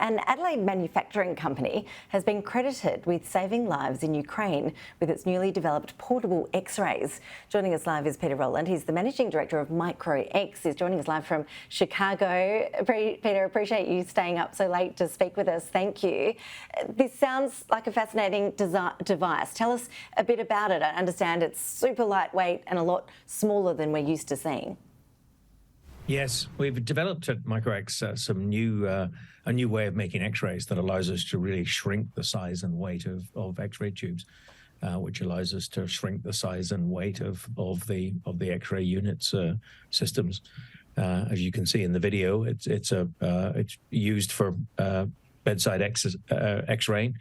An Adelaide manufacturing company has been credited with saving lives in Ukraine with its newly developed portable X-rays. Joining us live is Peter Rowland. He's the Managing Director of MicroX. He's joining us live from Chicago. Peter, appreciate you staying up so late to speak with us. Thank you. This sounds like a fascinating device. Tell us a bit about it. I understand it's super lightweight and a lot smaller than we're used to seeing. Yes, we've developed at MicroX a new way of making X-rays that allows us to really shrink the size and weight of X-ray tubes, which allows us to shrink the size and weight of the X-ray units systems. As you can see in the video, it's used for bedside X-raying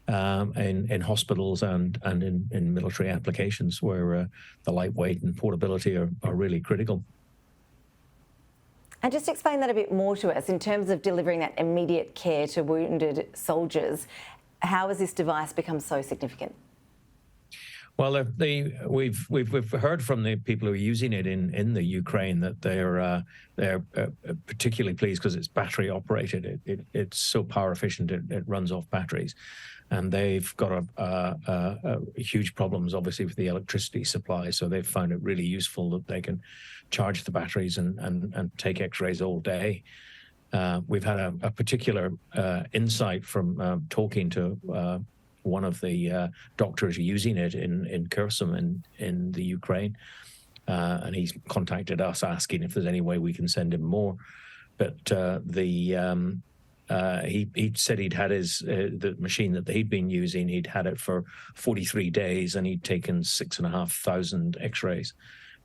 in hospitals and in military applications where the lightweight and portability are really critical. And just explain that a bit more to us in terms of delivering that immediate care to wounded soldiers. How has this device become so significant? Well, we've heard from the people who are using it in the Ukraine that they're particularly pleased because it's battery operated. It's so power efficient it runs off batteries, and they've got huge problems obviously with the electricity supply. So they've found it really useful that they can charge the batteries and take X-rays all day. We've had a particular insight from talking to one of the doctors using it in Kherson in the Ukraine, and he's contacted us asking if there's any way we can send him more. But he said he'd had the machine that he'd been using. He'd had it for 43 days, and he'd taken 6,500 X-rays,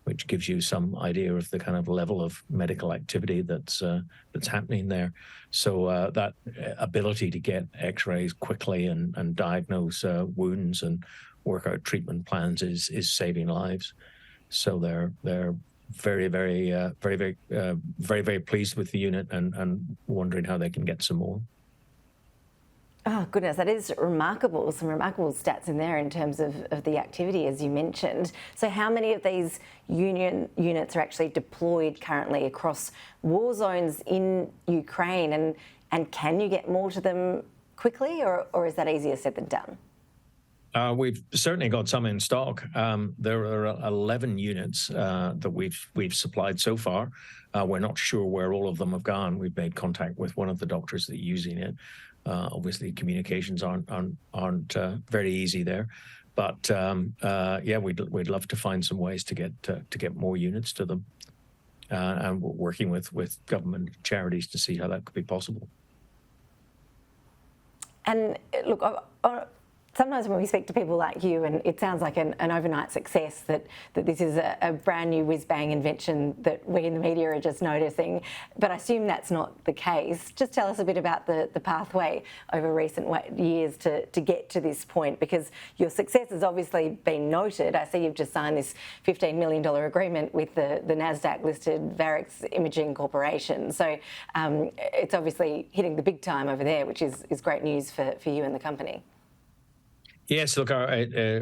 which gives you some idea of the kind of level of medical activity that's happening there. So that ability to get X-rays quickly and diagnose wounds and work out treatment plans is saving lives. So they're very pleased with the unit and wondering how they can get some more. Oh, goodness, that is remarkable. Some remarkable stats in there in terms of the activity, as you mentioned. So how many of these units are actually deployed currently across war zones in Ukraine? And can you get more to them quickly, or is that easier said than done? We've certainly got some in stock. There are 11 units that we've supplied so far. We're not sure where all of them have gone. We've made contact with one of the doctors that are using it. Obviously, communications aren't very easy there, but yeah, we'd love to find some ways to get more units to them, and we're working with government charities to see how that could be possible. And look, sometimes when we speak to people like you, and it sounds like an overnight success, that this is a brand new whiz-bang invention that we in the media are just noticing, but I assume that's not the case. Just tell us a bit about the pathway over recent years to get to this point, because your success has obviously been noted. I see you've just signed this $15 million agreement with the NASDAQ-listed Varex Imaging Corporation. So it's obviously hitting the big time over there, which is great news for you and the company. Yes, look,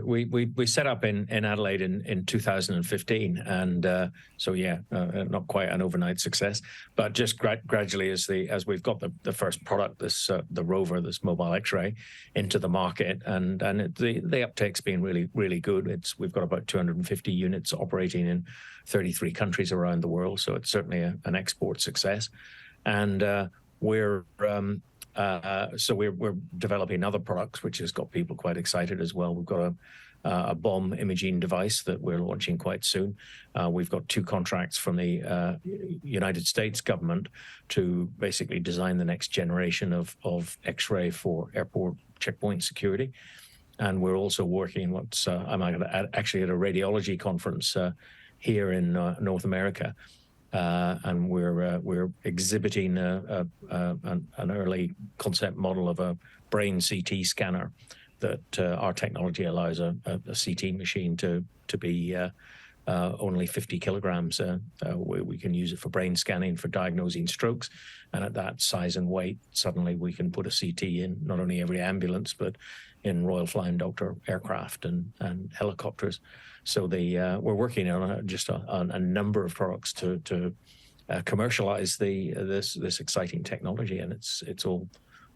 we set up in Adelaide in 2015, and so yeah, not quite an overnight success, but just gradually as we've got the first product, the rover, this mobile X-ray, into the market, and the uptake's been really good. We've got about 250 units operating in 33 countries around the world, so it's certainly an export success, and we're developing other products, which has got people quite excited as well. We've got a bomb imaging device that we're launching quite soon. We've got 2 contracts from the United States government to basically design the next generation of X-ray for airport checkpoint security. And we're also working I'm actually at a radiology conference here in North America. And we're exhibiting an early concept model of a brain CT scanner that our technology allows a CT machine to be only 50 kilograms. We can use it for brain scanning, for diagnosing strokes, and at that size and weight, suddenly we can put a CT in not only every ambulance, but in Royal Flying Doctor aircraft and helicopters. So we're working on on a number of products to commercialize this exciting technology, and it's all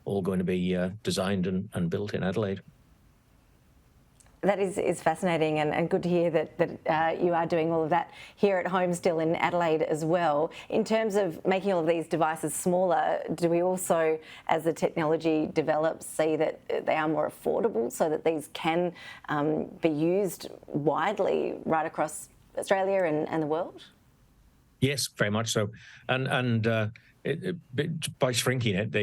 all going to be designed and built in Adelaide. That is fascinating, and good to hear that you are doing all of that here at home still in Adelaide as well. In terms of making all of these devices smaller, do we also, as the technology develops, see that they are more affordable so that these can be used widely right across Australia and the world? Yes, very much so. And by shrinking it,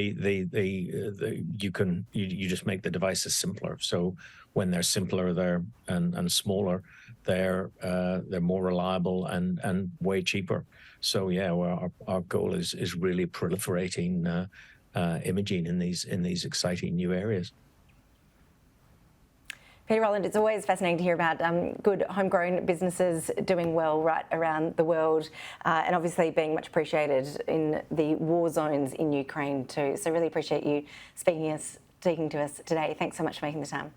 you just make the devices simpler. So when they're simpler, and smaller, they're more reliable and way cheaper. So yeah, our goal is really proliferating imaging in these exciting new areas. Peter Rowland, it's always fascinating to hear about good homegrown businesses doing well right around the world, and obviously being much appreciated in the war zones in Ukraine too. So really appreciate you speaking to us today. Thanks so much for making the time.